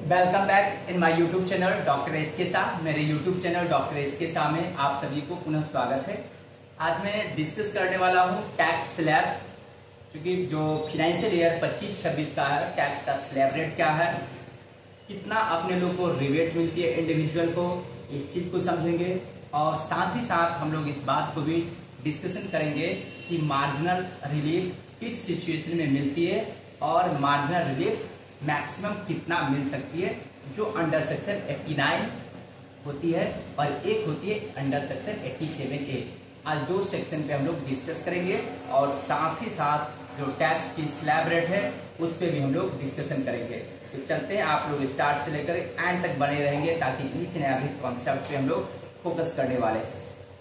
Welcome back in my YouTube channel doctor S के शाह। मेरे YouTube channel doctor S के शाह में आप सभी को पुनः स्वागत है। आज मैं डिस्कस करने वाला हूं टैक्स स्लैब, क्योंकि जो फाइनेंशियल ईयर 25-26 का है, टैक्स का स्लैब रेट क्या है, कितना अपने लोग को रिबेट मिलती है इंडिविजुअल को, इस चीज को समझेंगे। और साथ ही साथ हम लोग इस बात को भी डिस्कशन करेंगे कि मार्जिनल रिलीफ किस सिचुएशन में मिलती है और मार्जिनल रिलीफ मैक्सिमम कितना मिल सकती है, जो अंडर सेक्शन 89 होती है और एक होती है अंडर सेक्शन 87A। आज दो सेक्शन पे हम लोग डिस्कस करेंगे और साथ ही साथ जो टैक्स की स्लैब रेट है उस पे भी हम लोग डिस्कशन करेंगे। तो चलते हैं, आप लोग स्टार्ट से लेकर एंड तक बने रहेंगे ताकि ईच एंड एवरी कॉन्सेप्ट पे हम लोग फोकस करने वाले हैं।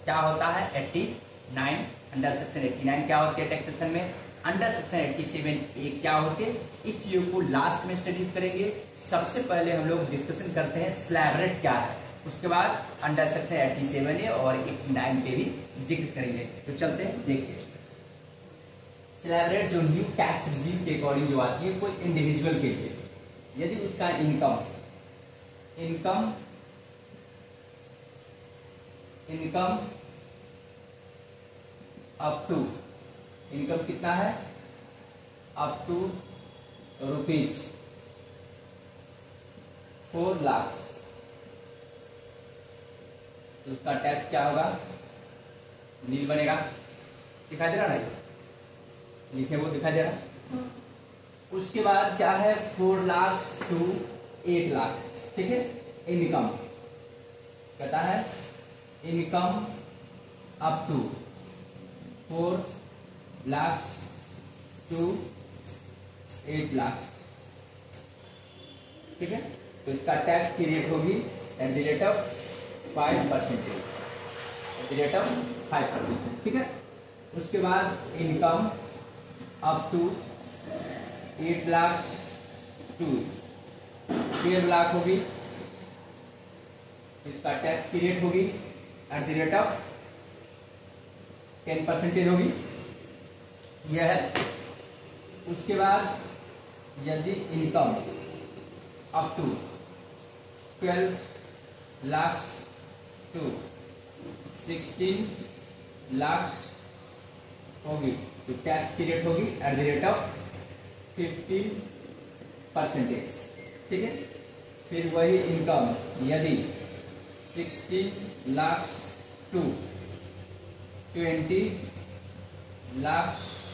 क्या होता है 89, अंडर सेक्शन 89 क्या होती है टैक्सेशन में, अंडर सेक्शन 87A क्या होते हैं, इस चीजों को लास्ट में स्टडीज करेंगे। सबसे पहले हम लोग डिस्कशन करते हैं स्लैब रेट क्या है, उसके बाद अंडर सेक्शन 87A और 89 पे भी जिक्र करेंगे। तो चलते हैं, देखिए स्लैब रेट जो न्यू टैक्स रिव्यू के अकॉर्डिंग जो आती है कोई इंडिविजुअल के लिए, यदि उसका इनकम अप टू, इनकम कितना है, अप टू रुपीज 4 लाख, तो उसका टैक्स क्या होगा, नील बनेगा। दिखाई दे रहा ना, लिखे वो दिखाई दे रहा। उसके बाद क्या है 4 लाख टू 8 लाख, ठीक है। इनकम कहता है income up to 4 lakh to 8 lakh, ठीक है। तो इसका टैक्स की रेट होगी at the rate of 5%, at the rate of 5%, ठीक है। उसके बाद income up to 8 lakh to 12 lakh होगी, इसका टैक्स की रेट होगी एट द रेट ऑफ 10% होगी, यह है। उसके बाद यदि income up to 12 lakh to 16 lakh होगी, तो टैक्स की रेट होगी एट द रेट ऑफ 15%, ठीक है। फिर वही इनकम यदि 16 लाख टू 20 लाख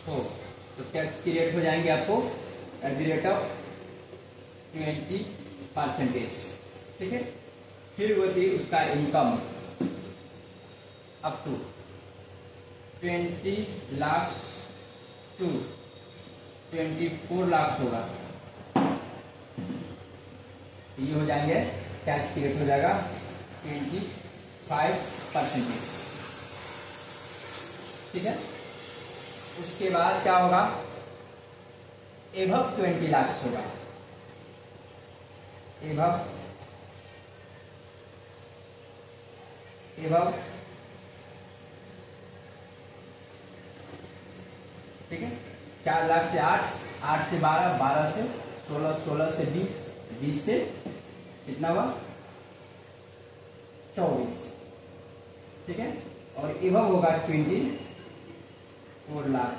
हो, तो टैक्स की रेट हो जाएंगे आपको एट द रेट ऑफ 20%, ठीक है। फिर वही उसका income up to 20 lakh to 24 lakh होगा, ये हो जाएंगे, टैक्स की रेट हो जाएगा 25%, ठीक है। उसके बाद क्या होगा, एबव 20 लाख होगा, एबव ठीक है। 4 लाख से 8, 8 से 12, 12 से 16, 16 से 20, 20 से कितना हुआ 24, ठीक है। और एबव होगा 24 lakh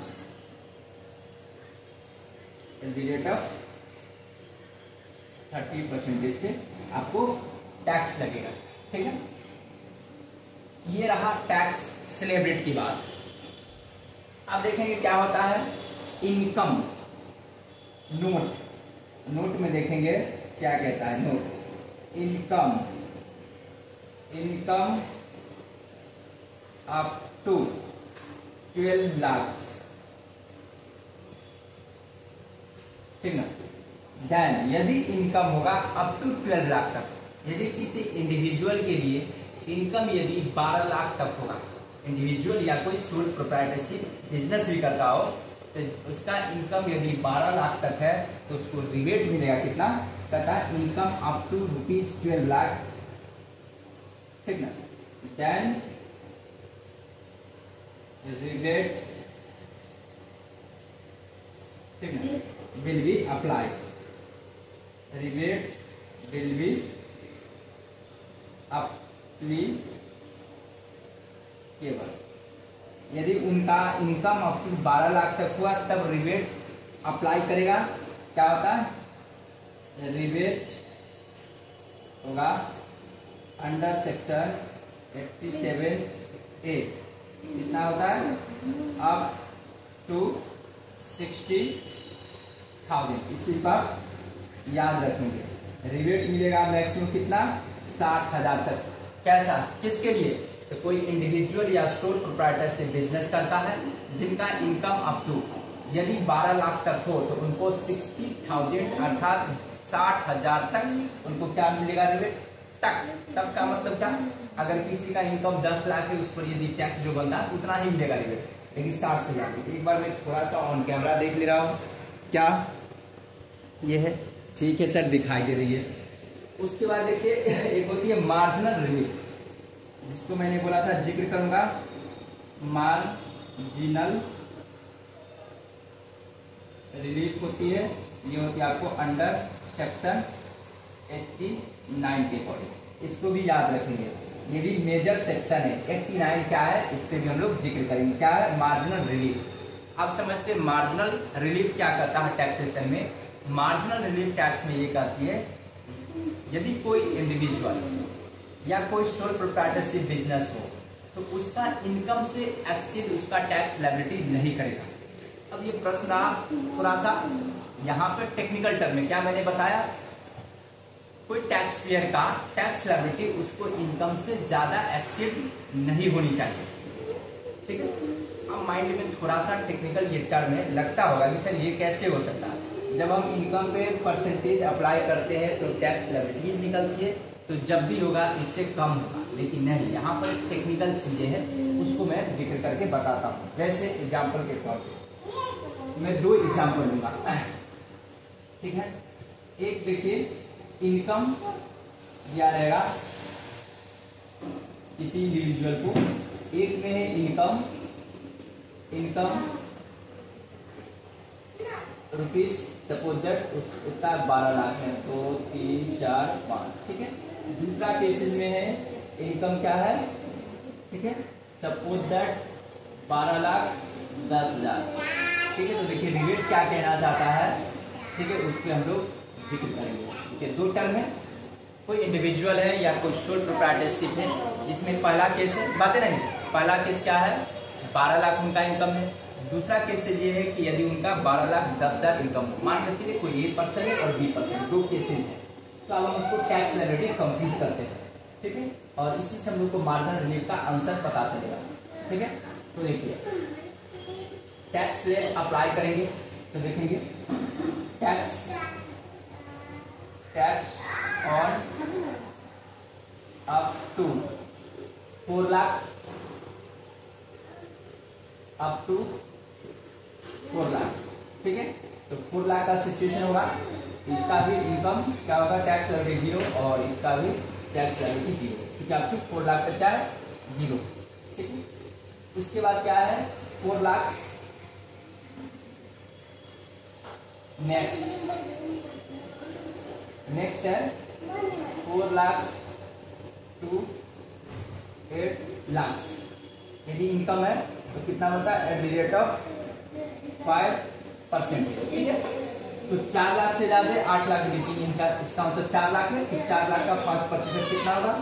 at the rate of 30% से आपको टैक्स लगेगा, ठीक है। ये रहा टैक्स स्लैब रेट की बात। अब देखेंगे क्या होता है इनकम नोट, नोट में देखेंगे क्या कहता है note, income up to 12 lakh, ठीक ना। देन यदि इनकम होगा अप टू 12 लाख तक, यदि किसी इंडिविजुअल के लिए इनकम यदि 12 लाख तक होगा, इंडिविजुअल या कोई सोल प्रोप्राइटरशिप बिजनेस भी करता हो, तो उसका इनकम यदि 12 लाख तक है तो उसको रिबेट मिलेगा कितना, कहता है income up to rupees 12 lakh, ठीक ना। देन रिबेट, ठीक ना, will be applied, rebate will be applicable. यदि उनका इनकम अप टू 12 लाख तक हुआ तब रिबेट अप्लाई करेगा। क्या होता है? रिबेट होगा अंडर सेक्शन 87A। कितना होता है? Up to 60,000। इसी पर याद रखेंगे। रिबेट मिलेगा मैक्सिमम कितना? 60,000 तक। कैसा? किसके लिए? तो कोई इंडिविजुअल या स्टोर प्रोप्राइटर से बिजनेस करता है जिनका इनकम अप टू यदि 12 लाख तक हो तो उनको 60,000 अर्थात 60,000 तक उनको क्या मिलेगा? रिबेट तक। तब का मतलब क्या? अगर किसी का इनकम 10 लाख है उस पर यदि टैक्स जो बनता है उतना ही मिलेगा रिबेट, लेकिन 60 से ज्यादा। एक बार मैं थोड़ा सा ऑन कैमरा देख ले रहा हूँ। क्या ये है? ठीक है सर, दिखाई दे रही है। उसके बाद देखिए एक होती है मार्जिनल रिलीफ, जिसको मैंने बोला था जिक्र करूंगा। मार्जिनल रिलीफ होती है, ये होती है आपको अंडर सेक्शन 89 के अकॉर्डिंग। इसको भी याद रखेंगे। ये भी मेजर सेक्शन है। 89 क्या है इस पे भी हम लोग जिक्र करेंगे। क्या है? Marginal relief. आप समझते हैं मार्जिनल रिलीफ क्या करता है टैक्सेशन में? मार्जिनल रिलीफ टैक्स में ये कहती है यदि कोई इंडिविजुअल या कोई सोल प्रोप्राइटरशिप बिजनेस हो तो उसका इनकम से एक्सीड उसका टैक्स लायबिलिटी नहीं करेगा। अब ये प्रश्न थोड़ा सा यहाँ पे टेक्निकल टर्म में क्या मैंने बताया? कोई टैक्स पेयर का टैक्स लायबिलिटी उसको इनकम से ज्यादा एक्सीड नहीं होनी चाहिए। ठीक है? अब माइंड में थोड़ा सा टेक्निकल ये टर्म है, लगता होगा कि सर ये कैसे हो सकता है? जब हम इनकम पे परसेंटेज अप्लाई करते हैं तो टैक्स लायबिलिटीज निकलती है, तो जब भी होगा इससे कम होगा। लेकिन नहीं, यहाँ पर टेक्निकल चीजें हैं, उसको मैं जिक्र करके बताता हूँ। जैसे एग्जाम्पल के तौर पे मैं 2 एग्जाम्पल दूंगा। ठीक है? एक देखिए, इनकम दिया रहेगा किसी इंडिविजुअल को। एक में है इनकम रुपीज, सपोज दैट उतना 12 लाख है, 2 3 4 5। ठीक है? दूसरा केसेस में है इनकम क्या है? ठीक है? Suppose that 12,10,000। ठीक है? तो देखिए रिबेट क्या कहना चाहता है। ठीक है? उसके हम लोग जिक्र करेंगे। ठीक है? 2 टर्म है। कोई इंडिविजुअल है या कोई सोल प्रोप्राइटरशिप है, जिसमें पहला केस है, बातें नहीं, पहला केस क्या है? 12 लाख उनका इनकम है। दूसरा केस ये है कि यदि उनका 12,10,000 इनकम हो, मान के चलिए कोई A% और B%, 2 केसेस है। तो अब हम उसको टैक्स लायबिलिटी कंप्लीट करते हैं। ठीक है? और इसी से हम लोग को मार्जिनल रिलीफ का आंसर पता चलेगा। ठीक है? तो देखिए टैक्स अप्लाई करेंगे तो देखेंगे tax on up to 4 lakh, up to 4 lakh. ठीक है? तो 4 लाख का सिचुएशन होगा, इसका भी इनकम क्या होगा? टैक्स लायबिलिटी 0 और इसका भी टैक्स लायबिलिटी 0। ठीक है? अप टू 4 लाख का क्या है? 0। ठीक है? उसके बाद क्या है? 4 लाख नेक्स्ट है 4 लाख टू 8 लाख। यदि इनकम है तो कितना होता है? Eight the rate of 5%। ठीक है? तो 4 लाख से ज्यादा 8 लाख रेटिंग इनका, इसका मतलब 4 लाख है तो 4 लाख का 5% कितना होगा?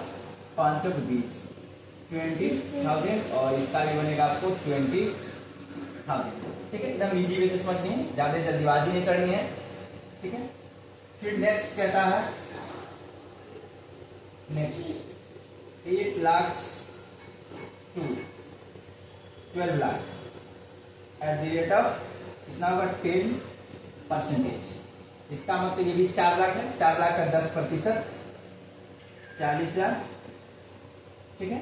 520, 20,000। और इसका भी बनेगा आपको 20,000। ठीक है? एकदम इजी वे से समझनी है, ज्यादा जल्दीबाजी नहीं करनी है। ठीक है? फिर नेक्स्ट कहता है, next 8 lakh to 12 lakh at the rate of कितना होगा? 10%। इसका मतलब ये भी 4 लाख है, 4 लाख का 10%, 40,000। ठीक है?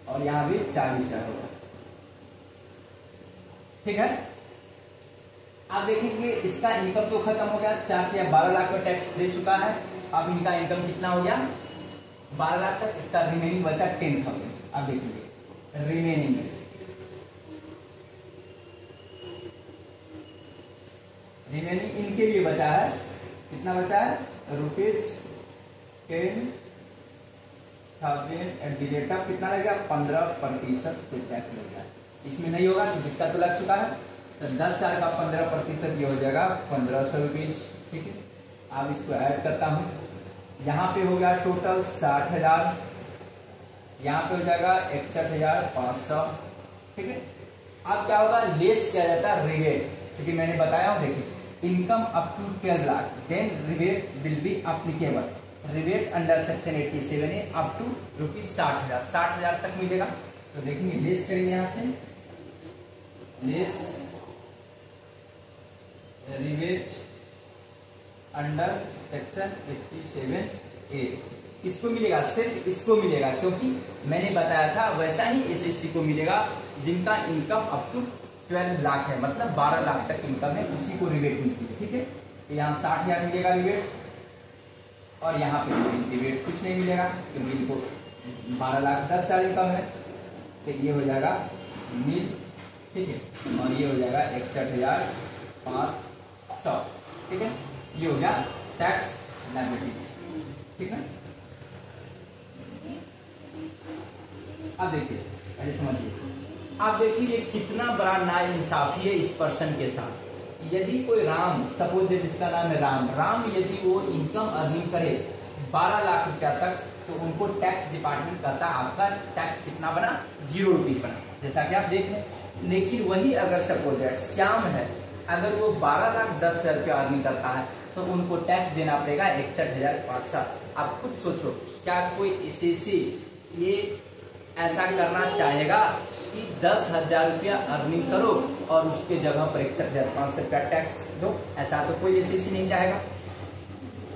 और यहां भी 40,000 होगा। ठीक है? आप देखेंगे इसका इनकम तो खत्म हो गया, 4 या 12 लाख का टैक्स दे चुका है। अब इनका इनकम कितना हो गया? 12 लाख तक। इसका रिमेनिंग बचा 10,000। आप देखेंगे रिमेनिंग इनके लिए बचा है, कितना बचा है? 10,000 एट द रेट ऑफ कितना लगेगा 15% से टैक्स लगेगा। इसमें नहीं होगा तो जिसका तो लग चुका है, तो 10,000 का 15% ये हो जाएगा 1,500 रुपीज। ठीक है, अब इसको ऐड करता हूँ। यहाँ पे हो गया टोटल 60,000, यहाँ पे हो जाएगा 61,500। ठीक है, अब क्या होगा, लेस किया जाता है रिबेट, क्योंकि मैंने बताया हूँ, देखिए income up to 12 lakh then rebate will be applicable. Rebate under section 87 है अप टू ₹60,000, 60,000 तक मिलेगा। तो देखेंगे लेस करेंगे यहाँ से, less rebate under section 87A इसको मिलेगा, सिर्फ इसको मिलेगा, क्योंकि मैंने बताया था वैसा ही एसएससी को मिलेगा जिनका इनकम अप टू 12 लाख है, मतलब 12 लाख तक इनकम है, उसी को रिबेट मिलती है। ठीक है, तो यहाँ 60,000 मिलेगा रिबेट, और यहाँ पे रिबेट कुछ नहीं मिलेगा क्योंकि इनको 12 लाख 10,000 इनकम है, तो ये हो जाएगा नील। ठीक है, और ये हो जाएगा 61,500। ठीक है, ये हो गया टैक्स लायबिलिटी। ठीक है, अब देखिए, पहले समझिए, आप देखिए कितना बड़ा नाइंसाफी है इस पर्सन के साथ। यदि कोई राम, सपोज जिसका नाम है राम यदि वो इनकम अर्निंग करे 12 लाख रुपया तक, तो उनको टैक्स डिपार्टमेंट कहता है आपका टैक्स कितना बना, 0 रुपीज बना, जैसा कि आप देख लें। लेकिन वही अगर सपोज श्याम है, अगर वो 12,10,000 रुपया अर्निंग करता है, तो उनको टैक्स देना पड़ेगा 61,500। आप खुद सोचो, क्या कोई एसएससी ये ऐसा करना चाहेगा कि 10,000 रुपया अर्निंग करो और उसके जगह पर 61,500 रुपया टैक्स दो? ऐसा तो कोई एसएससी नहीं चाहेगा,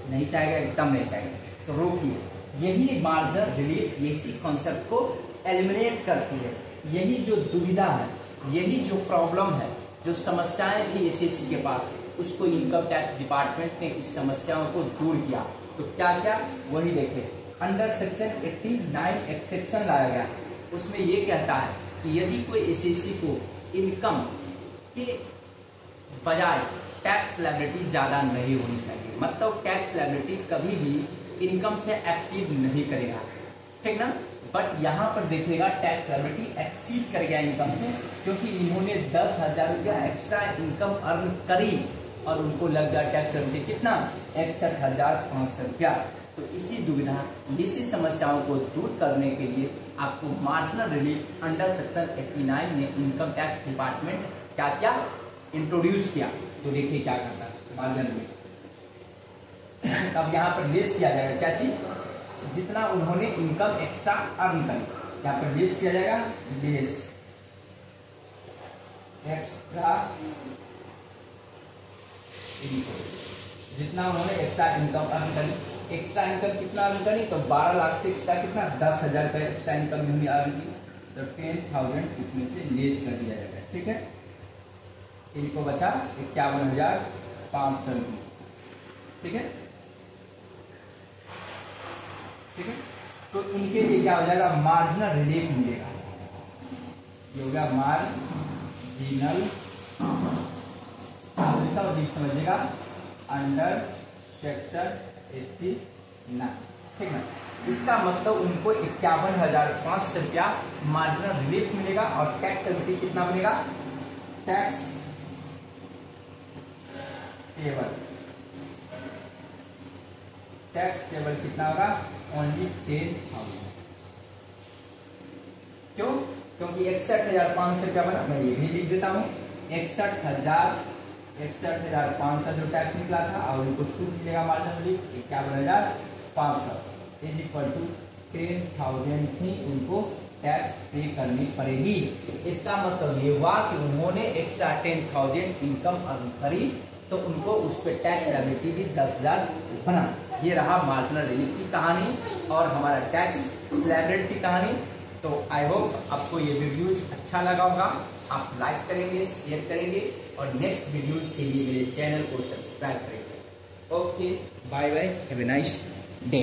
नहीं चाहेगा, एकदम नहीं चाहेगा। तो रोकिए, यही मार्जिनल रिलीफ इसी कॉन्सेप्ट को एलिमिनेट करती है। यही जो दुविधा है, यही जो प्रॉब्लम है, जो समस्याएं थी एसएससी के पास, उसको इनकम टैक्स डिपार्टमेंट ने इस समस्याओं को दूर किया। तो क्या क्या, वही देखे, अंडर सेक्शन 89 एक सेक्शन लाया गया, उसमें ये कहता है कि यदि कोई एसएससी को इनकम के बजाय टैक्स लायबिलिटी ज्यादा नहीं होनी चाहिए, मतलब टैक्स लायबिलिटी कभी भी इनकम से एक्सीड नहीं करेगा। ठीक ना, बट यहाँ पर देखिएगा टैक्स लायबिलिटी एक्सीड कर गया इनकम से, क्योंकि इन्होंने 10,000 रुपया एक्स्ट्रा इनकम अर्न करी और उनको लग गया टैक्स लायबिलिटी कितना, 61,500 रुपया। तो इसी दुविधा, इसी समस्याओं को दूर करने के लिए आपको मार्जिनल रिलीफ अंडर सेक्शन 89 में इनकम टैक्स डिपार्टमेंट क्या क्या इंट्रोड्यूस किया। तो देखिए क्या करता है मार्जिनल रिलीफ। अब यहाँ पर लेस किया जाएगा क्या चीज, जितना उन्होंने इनकम एक्स्ट्रा अर्न करी, यहाँ पर लेस किया जाएगा, लेस एक्स्ट्रा इनकम, जितना उन्होंने एक्स्ट्रा इनकम अर्न करी। एक्स्ट्रा इनकम कितना अर्न करी, तो 12 लाख से एक्स्ट्रा कितना, 10,000 रुपये एक्स्ट्रा इनकम उन्होंने अर्न की, तो 10,000 इसमें से लेस कर दिया जाएगा। ठीक है, इनको बचा 51,500 रुपये। ठीक है, ठीक है, तो इनके लिए क्या हो जाएगा, मार्जिनल रिलीफ मिलेगा। ये हो गया मार्जिनल रिलीफ, समझिएगा, अंडर सेक्शन 89। ठीक है, इसका मतलब उनको 51,500 रुपया मार्जिनल रिलीफ मिलेगा, और टैक्स लायबिलिटी कितना बनेगा, टैक्स पेबल, टैक्स पेबल कितना होगा, ओनली 10,000। क्यों, क्योंकि 61,500 रुपया बना, मैं ये भी लिख देता हूँ, 61,500 जो टैक्स निकला था, और उनको छूट मिलेगा marginal relief 51,500 is equal to 10,000 ही उनको टैक्स पे करनी पड़ेगी। इसका मतलब ये हुआ कि उन्होंने एक्स्ट्रा 10,000 इनकम अर्न करी, तो उनको उस पर टैक्स लायबिलिटी भी 10,000 बना। ये रहा मार्जिनल रिलीफ की कहानी और हमारा टैक्स स्लैब की कहानी। तो आई होप आपको ये वीडियोज अच्छा लगा होगा, आप लाइक करेंगे, शेयर करेंगे, और नेक्स्ट वीडियोज के लिए मेरे चैनल को सब्सक्राइब करेंगे। Okay, bye bye, have a nice day.